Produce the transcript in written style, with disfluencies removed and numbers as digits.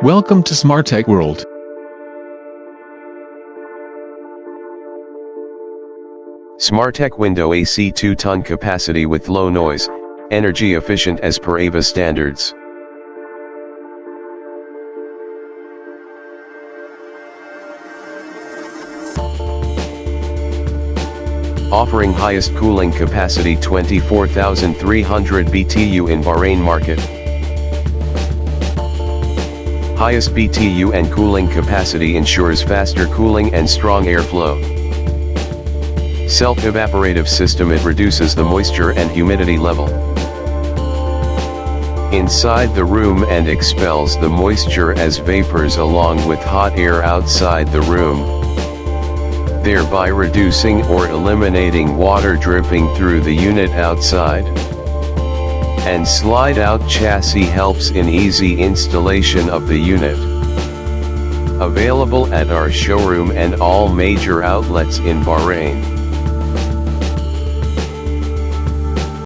Welcome to Smartech World. Smartech Window AC 2-ton capacity with low noise, energy efficient as per AVA standards. Offering highest cooling capacity 24,300 BTU in Bahrain market. Highest BTU and cooling capacity ensures faster cooling and strong airflow. Self-evaporative system, it reduces the moisture and humidity level inside the room and expels the moisture as vapors along with hot air outside the room, thereby reducing or eliminating water dripping through the unit outside. And slide-out chassis helps in easy installation of the unit. Available at our showroom and all major outlets in Bahrain.